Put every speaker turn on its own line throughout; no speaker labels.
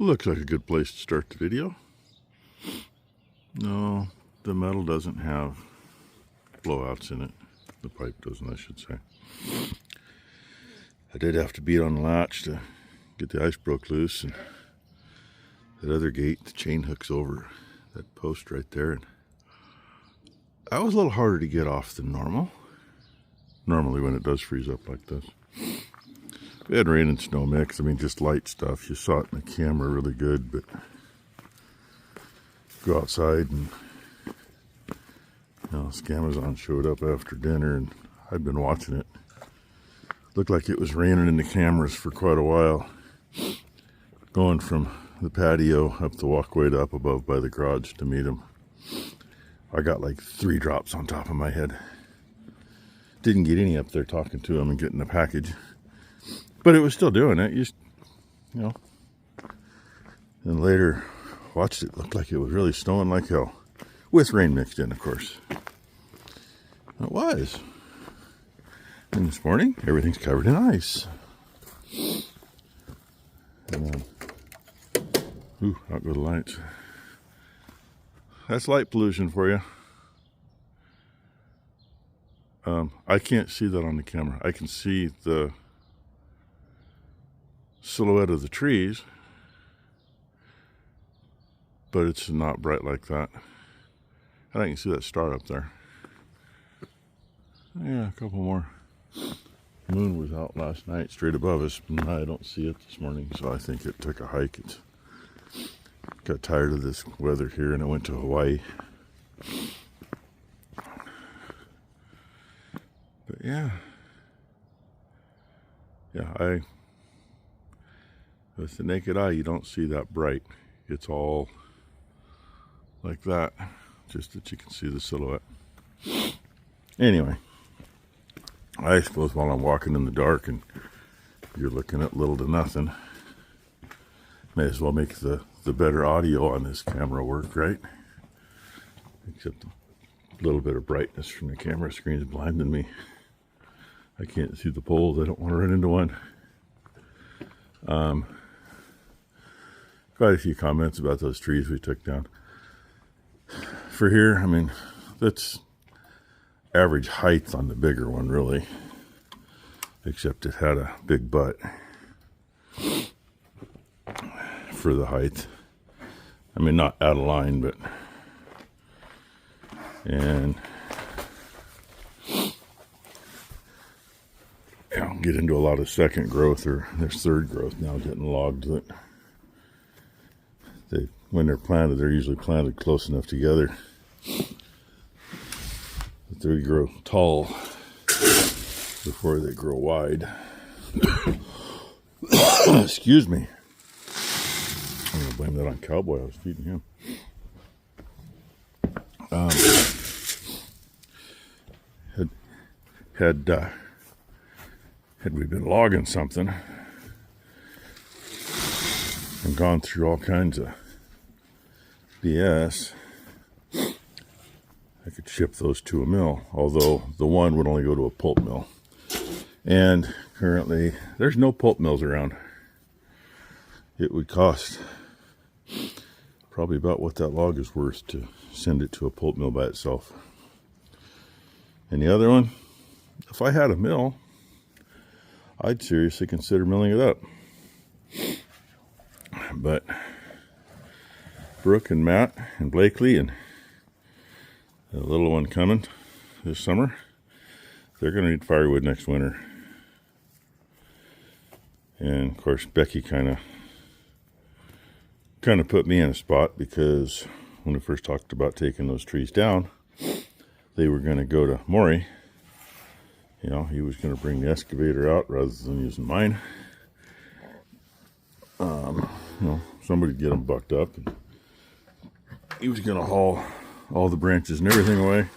Looks like a good place to start the video. No, the metal doesn't have blowouts in it. The pipe doesn't, I should say. I did have to beat on the latch to get the ice broke loose, and that other gate, the chain hooks over that post right there. And that was a little harder to get off than normal. Normally when it does freeze up like this. We had rain and snow mix. I mean, just light stuff. You saw it in the camera really good, but go outside and, Scamazon showed up after dinner, and I'd been watching it. Looked like it was raining in the cameras for quite a while. Going from the patio up the walkway to up above by the garage to meet him. I got like 3 drops on top of my head. Didn't get any up there talking to him and getting the package. But it was still doing it. And later, watched it. Looked like it was really snowing like hell. With rain mixed in, of course. It was. And this morning, everything's covered in ice. And out go the lights. That's light pollution for you. I can't see that on the camera. I can see the silhouette of the trees, but it's not bright like that. And I can see that star up there. Yeah, a couple more. Moon was out last night straight above us, and I don't see it this morning, so I think it took a hike. It's got tired of this weather here, and it went to Hawaii. But yeah, with the naked eye, you don't see that bright. It's all like that, just that you can see the silhouette. Anyway, I suppose while I'm walking in the dark and you're looking at little to nothing, may as well make the better audio on this camera work, right? Except a little bit of brightness from the camera screen is blinding me. I can't see the poles. I don't want to run into one. Quite a few comments about those trees we took down. For here, I mean, that's average height on the bigger one, really. Except it had a big butt for the height. I mean, not out of line, but... And... I don't get into a lot of second growth, or there's third growth now getting logged. That when they're planted, they're usually planted close enough together that they grow tall before they grow wide. Excuse me. I'm gonna blame that on Cowboy. I was feeding him. Had we been logging something and gone through all kinds of BS, I could ship those to a mill, although the one would only go to a pulp mill. And currently, there's no pulp mills around. It would cost probably about what that log is worth to send it to a pulp mill by itself. And the other one, if I had a mill, I'd seriously consider milling it up. But Brooke and Matt and Blakely and the little one coming this summer, they're going to need firewood next winter. And of course, Becky kind of put me in a spot, because when we first talked about taking those trees down, they were going to go to Maury. You know, he was going to bring the excavator out rather than using mine. Somebody'd get them bucked up. And he was going to haul all the branches and everything away.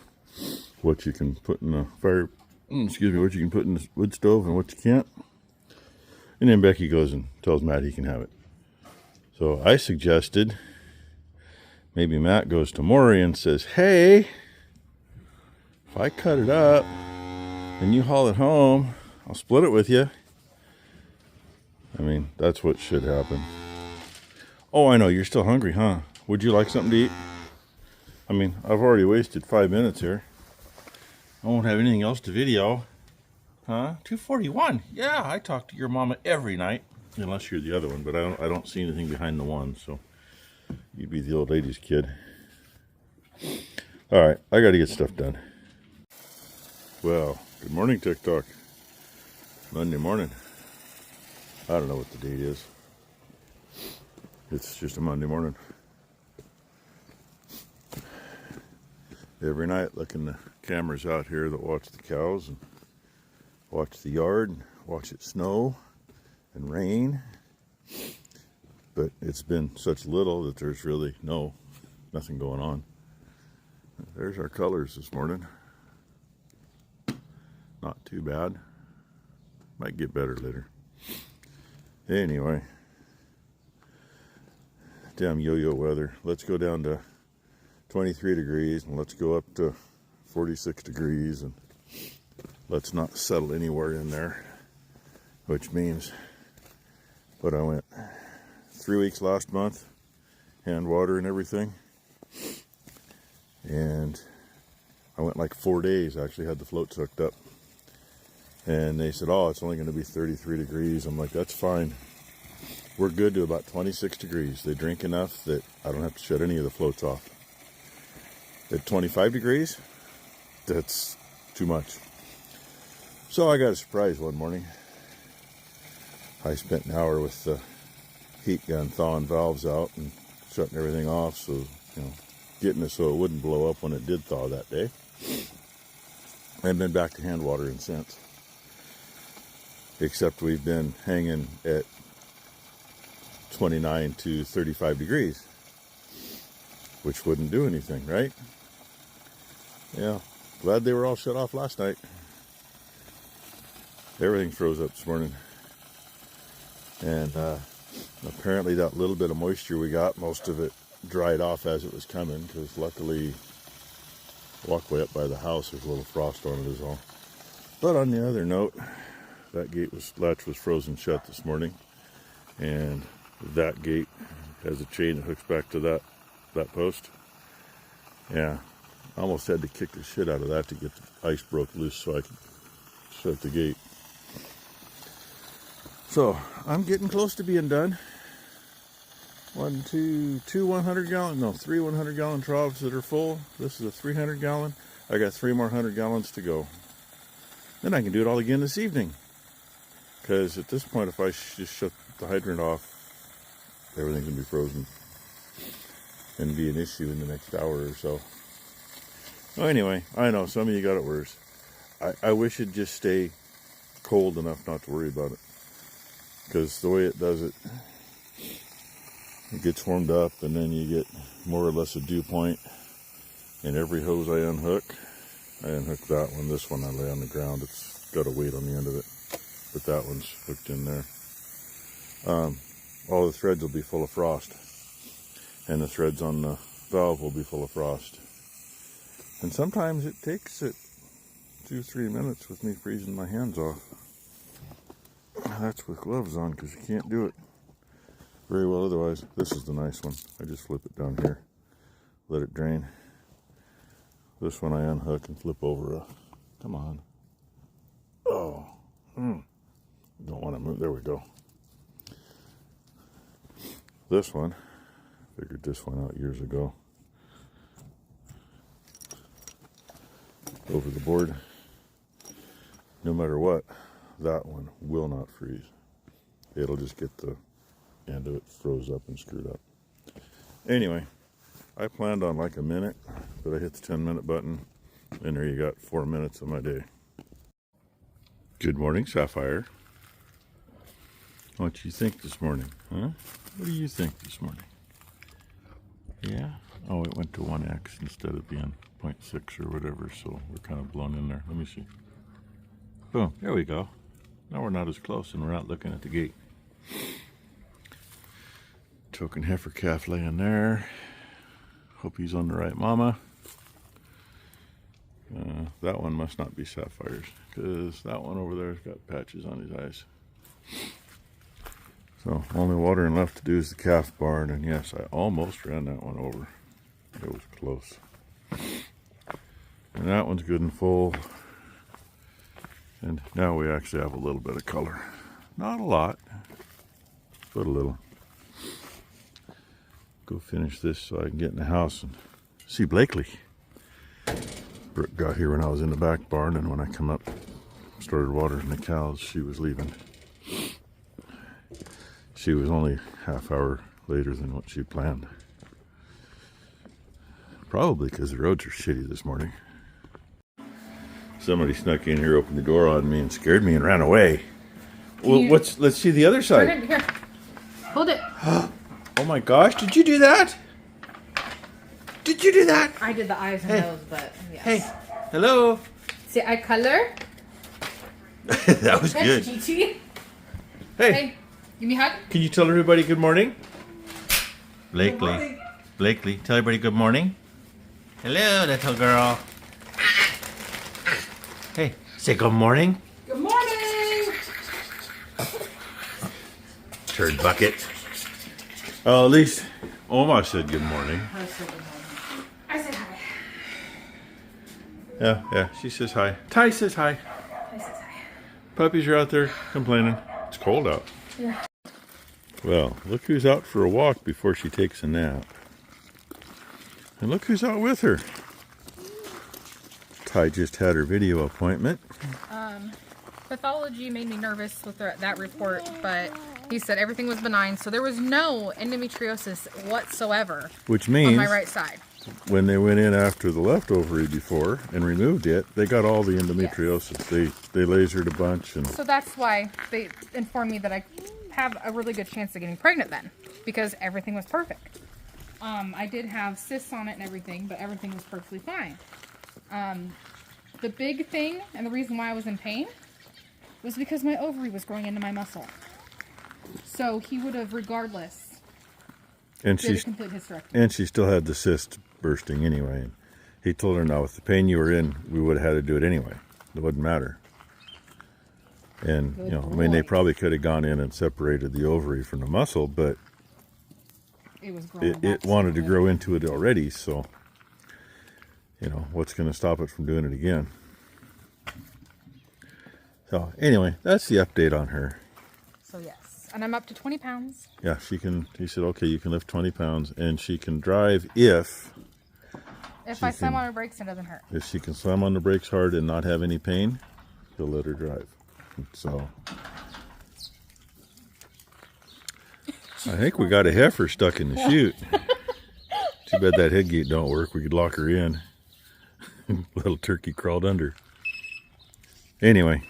What you can put in the what you can put in the wood stove and what you can't. And then Becky goes and tells Matt he can have it. So I suggested maybe Matt goes to Maury and says, hey, if I cut it up and you haul it home, I'll split it with you. I mean, that's what should happen. Oh, I know, you're still hungry, huh? Would you like something to eat? I mean, I've already wasted 5 minutes here. I won't have anything else to video. Huh? 241. Yeah, I talk to your mama every night. Unless you're the other one, but I don't see anything behind the one, so you'd be the old lady's kid. Alright, I gotta get stuff done. Well, good morning, TikTok. Monday morning. I don't know what the date is. It's just a Monday morning. Every night, looking the cameras out here that watch the cows and watch the yard and watch it snow and rain. But it's been such little that there's really nothing going on. There's our colors this morning. Not too bad. Might get better later. Anyway, damn yo-yo weather. Let's go down to 23 degrees and let's go up to 46 degrees and let's not settle anywhere in there, which means what I went 3 weeks last month, hand water and everything, and I went like 4 days. I actually had the floats hooked up, and they said, oh, it's only going to be 33 degrees. I'm like, that's fine. We're good to about 26 degrees. They drink enough that I don't have to shut any of the floats off. At 25 degrees, that's too much. So I got a surprise one morning. I spent an hour with the heat gun thawing valves out and shutting everything off, so, getting it so it wouldn't blow up when it did thaw that day. And been back to hand watering since. Except we've been hanging at 29 to 35 degrees, which wouldn't do anything, right? Yeah, glad they were all shut off last night. Everything froze up this morning. And apparently that little bit of moisture we got, most of it dried off as it was coming, because luckily, walkway up by the house, there's a little frost on it as well. But on the other note, that latch was frozen shut this morning, and that gate has a chain that hooks back to that post. Yeah, I almost had to kick the shit out of that to get the ice broke loose so I could shut the gate. So I'm getting close to being done. Three 100 gallon troughs that are full. This is a 300 gallon. I got 3 more 100 gallons to go. Then I can do it all again this evening. Because at this point, if I just shut the hydrant off, everything can be frozen and be an issue in the next hour or so. Well, anyway, I know some of you got it worse. I wish it'd just stay cold enough not to worry about it. Because the way it does it, it gets warmed up and then you get more or less a dew point. And every hose I unhook that one. This one I lay on the ground. It's got a weight on the end of it. But that one's hooked in there. All the threads will be full of frost. And the threads on the valve will be full of frost. And sometimes it takes it 2-3 minutes with me freezing my hands off. That's with gloves on, because you can't do it very well otherwise. This is the nice one. I just flip it down here, let it drain. This one I unhook and flip over come on. Oh, don't want to move. There we go. This one, figured this one out years ago. Over the board. No matter what, that one will not freeze. It'll just get the end of it froze up and screwed up. Anyway, I planned on like a minute, but I hit the 10-minute button, and there you got 4 minutes of my day. Good morning, Sapphire. What you think this morning, huh? What do you think this morning? Yeah? Oh, it went to 1x instead of being 0.6 or whatever, so we're kind of blown in there. Let me see. Boom, there we go. Now we're not as close and we're not looking at the gate. Token heifer calf laying there. Hope he's on the right mama. That one must not be Sapphire's, because that one over there's got patches on his eyes. So only watering left to do is the calf barn, and yes, I almost ran that one over. It was close. And that one's good and full. And now we actually have a little bit of color. Not a lot, but a little. Go finish this so I can get in the house and see Blakely. Brooke got here when I was in the back barn, and when I come up, started watering the cows, she was leaving. She was only half hour later than what she'd planned. Probably because the roads are shitty this morning. Somebody snuck in here, opened the door on me, and scared me and ran away. Well, let's see the other side.
Turn it here. Hold it.
Oh my gosh, did you do that? Did you do that?
I did the eyes and nose, but yes.
Hey, hello.
See, I color.
That was good.
GT.
Hey,
give me a hug.
can you tell everybody good morning? Blakely. Blakely, tell everybody good morning. Hello, little girl. Hey, say good morning.
Good morning.
Turd bucket. Oh, at least Oma said good morning.
I said good morning. I said hi.
Yeah, she says hi. Ty says hi.
I said hi.
Puppies are out there complaining. It's cold out.
Yeah.
Well, look who's out for a walk before she takes a nap. And look who's out with her. Ty just had her video appointment.
Pathology made me nervous with that report, but he said everything was benign, so there was no endometriosis whatsoever.
Which means
on my right side.
when they went in after the left ovary before and removed it, they got all the endometriosis. Yes. They lasered a bunch, and
so that's why they informed me that I have a really good chance of getting pregnant then, because everything was perfect. I did have cysts on it and everything, but everything was perfectly fine. The big thing and the reason why I was in pain was because my ovary was growing into my muscle. So he would have regardless did a complete hysterectomy.
And she still had the cyst bursting anyway. And he told her, now with the pain you were in, we would have had to do it anyway. It wouldn't matter. And,
Good
I mean, they probably could have gone in and separated the ovary from the muscle, but
it was growing.
It wanted to grow into it already, so, what's going to stop it from doing it again? So, anyway, that's the update on her.
So, yes. And I'm up to 20 pounds.
Yeah, he said, okay, you can lift 20 pounds, and she can drive if
I slam on her brakes, it doesn't hurt.
If she can slam on the brakes hard and not have any pain, he'll let her drive. So, I think we got a heifer stuck in the chute. Too bad that head gate don't work. We could lock her in. Little turkey crawled under. Anyway,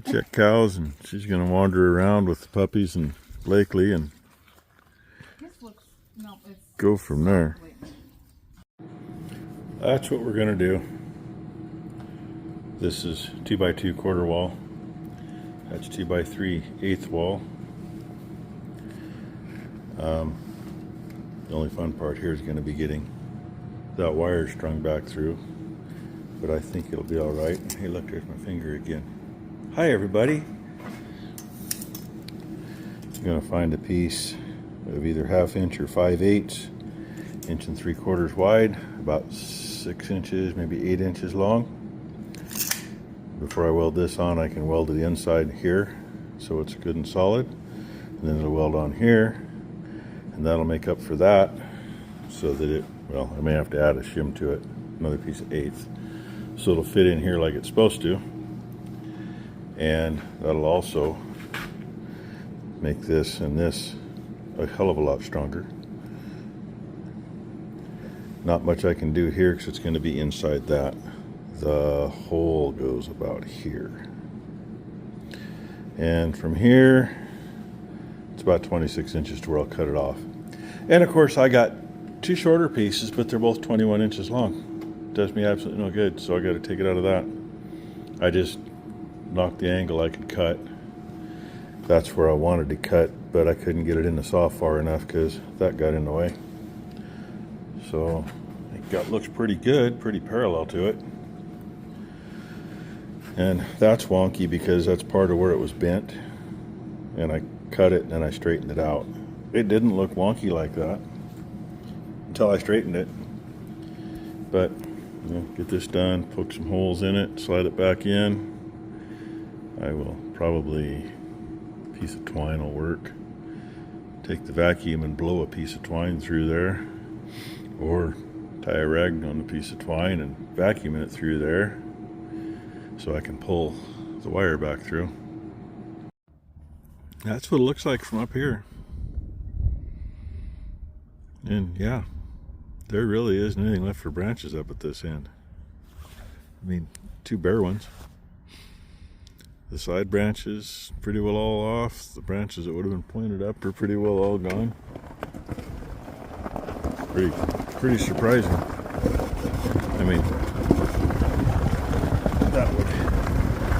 check cows, and she's going to wander around with the puppies and Blakely and go from there. That's what we're going to do. This is 2x2 quarter wall. That's 2x3 eighth wall. The only fun part here is going to be getting that wire strung back through, but I think it'll be all right. Hey, look, there's my finger again. Hi, everybody. I'm going to find a piece of either 1/2 inch or 5/8, 1 3/4 wide, about 6 inches, maybe 8 inches long. Before I weld this on, I can weld to the inside here so it's good and solid, and then it'll weld on here, and that'll make up for that, so that I may have to add a shim to it, another piece of 1/8, so it'll fit in here like it's supposed to, and that'll also make this and this a hell of a lot stronger. Not much I can do here because it's going to be inside that. The hole goes about here, and from here it's about 26 inches to where I'll cut it off. And of course I got 2 shorter pieces, but they're both 21 inches long. Does me absolutely no good, so I got to take it out of that. I just knocked the angle I could cut. That's where I wanted to cut, but I couldn't get it in the saw far enough because that got in the way. So it looks pretty good, pretty parallel to it. And that's wonky because that's part of where it was bent, and I cut it and then I straightened it out. It didn't look wonky like that until I straightened it. But get this done, poke some holes in it, slide it back in. I will probably, a piece of twine will work. Take the vacuum and blow a piece of twine through there, or tie a rag on a piece of twine and vacuum it through there so I can pull the wire back through. That's what it looks like from up here. And yeah, there really isn't anything left for branches up at this end. I mean, two bare ones. The side branches pretty well all off. The branches that would have been pointed up are pretty well all gone. Pretty surprising. I mean, that would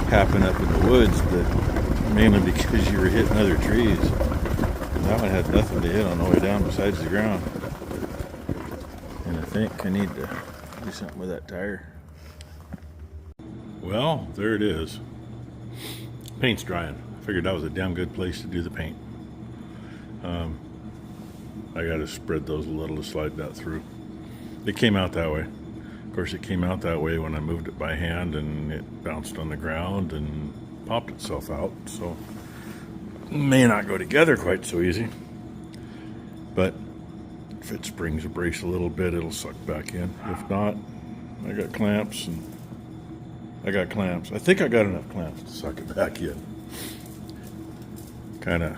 happen up in the woods, but mainly because you were hitting other trees. And that one had nothing to hit on the way down besides the ground. And I think I need to do something with that tire. Well, there it is. Paint's drying. I figured that was a damn good place to do the paint. I got to spread those a little to slide that through. It came out that way. Of course, it came out that way when I moved it by hand, and it bounced on the ground and popped itself out. So it may not go together quite so easy. But if it springs a brace a little bit, it'll suck back in. If not, I got clamps and I think I got enough clamps to suck it back in. Kind of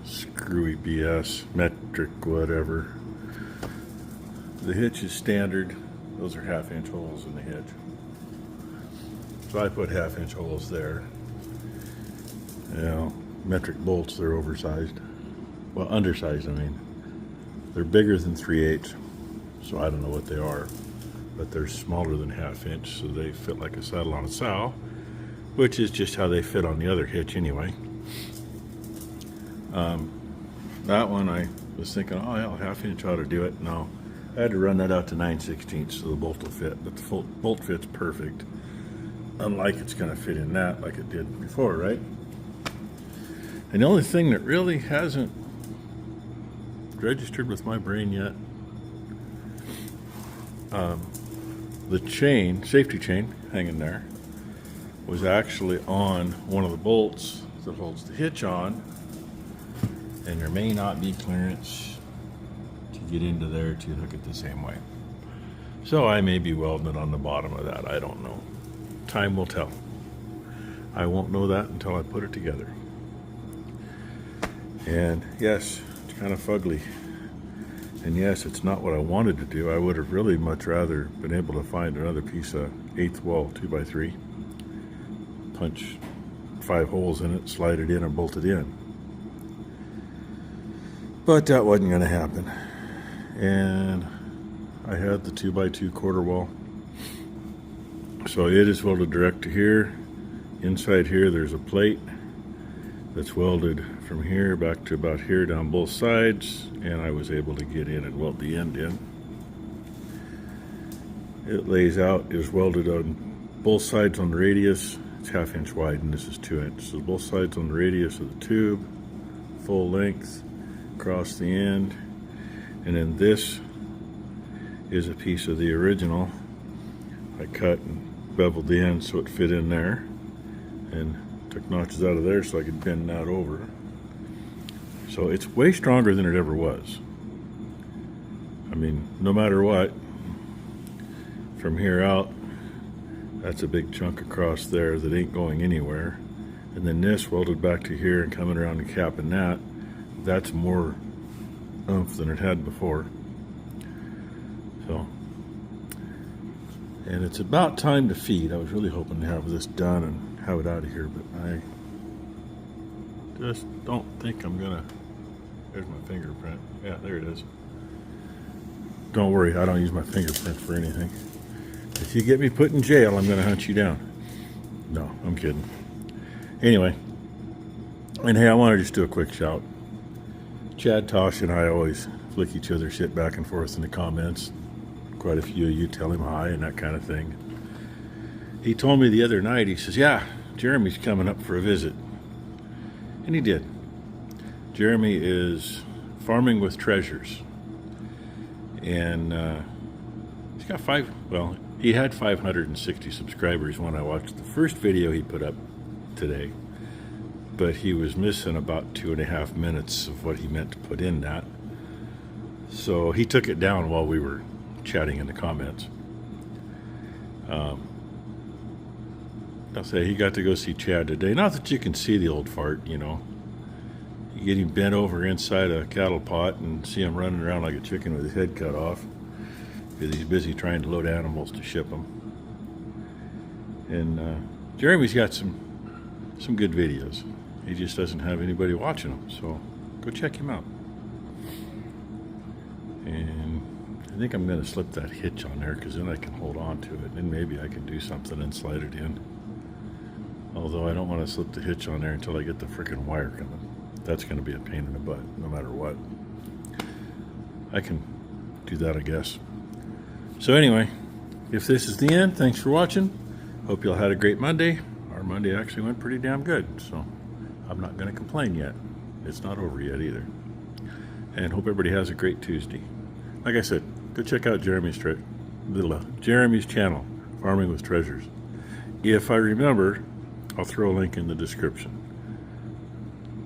screwy BS, metric, whatever. The hitch is standard. Those are 1/2-inch holes in the hitch. So I put 1/2-inch holes there. You know, metric bolts, they're oversized. Well, undersized, I mean. They're bigger than 3/8, so I don't know what they are. But they're smaller than 1/2-inch, so they fit like a saddle on a sow, which is just how they fit on the other hitch anyway. That one I was thinking, oh yeah, 1/2-inch ought to do it. No, I had to run that out to 9/16 so the bolt will fit, but the bolt fits perfect. Unlike it's going to fit in that like it did before, right? And the only thing that really hasn't registered with my brain yet, the chain, safety chain hanging there, was actually on one of the bolts that holds the hitch on, and there may not be clearance to get into there to hook it the same way. So I may be welding it on the bottom of that. I don't know. Time will tell. I won't know that until I put it together. And yes, it's kind of fugly. And yes, it's not what I wanted to do. I would have really much rather been able to find another piece of 1/8 wall 2x3, punch 5 holes in it, slide it in, and bolt it in. But that wasn't going to happen. And I had the 2x2 quarter wall. So it is welded direct to here. Inside here there's a plate that's welded from here back to about here down both sides, and I was able to get in and weld the end in. It lays out, is welded on both sides on the radius. It's 1/2-inch wide and this is 2-inch. So both sides on the radius of the tube, full length, across the end. And then this is a piece of the original. I cut and beveled the end so it fit in there, and took notches out of there so I could bend that over. So it's way stronger than it ever was. I mean, no matter what, from here out, that's a big chunk across there that ain't going anywhere. And then this welded back to here and coming around and capping that, that's more oomph than it had before. So, and it's about time to feed. I was really hoping to have this done and have it out of here, but I just don't think I'm gonna. There's my fingerprint. Yeah, there it is. Don't worry, I don't use my fingerprint for anything. If you get me put in jail, I'm gonna hunt you down. No, I'm kidding. Anyway, and hey, I want to just do a quick shout. Chad, Tosh, and I always flick each other shit back and forth in the comments. Quite a few of you tell him hi and that kind of thing. He told me the other night, he says, yeah, Jeremy's coming up for a visit. And he did. Jeremy is farming with treasures, and he's got he had 560 subscribers when I watched the first video he put up today, but he was missing about 2.5 minutes of what he meant to put in that. So he took it down while we were chatting in the comments. I'll say he got to go see Chad today. Not that you can see the old fart, you know. You get him bent over inside a cattle pot and see him running around like a chicken with his head cut off because he's busy trying to load animals to ship them. And Jeremy's got some good videos. He just doesn't have anybody watching them, so go check him out. And I think I'm going to slip that hitch on there because then I can hold on to it. And maybe I can do something and slide it in. Although I don't want to slip the hitch on there until I get the frickin' wire coming. That's going to be a pain in the butt, no matter what. I can do that, I guess. So anyway, if this is the end, thanks for watching. Hope you all had a great Monday. Our Monday actually went pretty damn good, so I'm not going to complain yet. It's not over yet either. And hope everybody has a great Tuesday. Like I said, go check out Jeremy's channel, Farming with Treasures. If I remember, I'll throw a link in the description.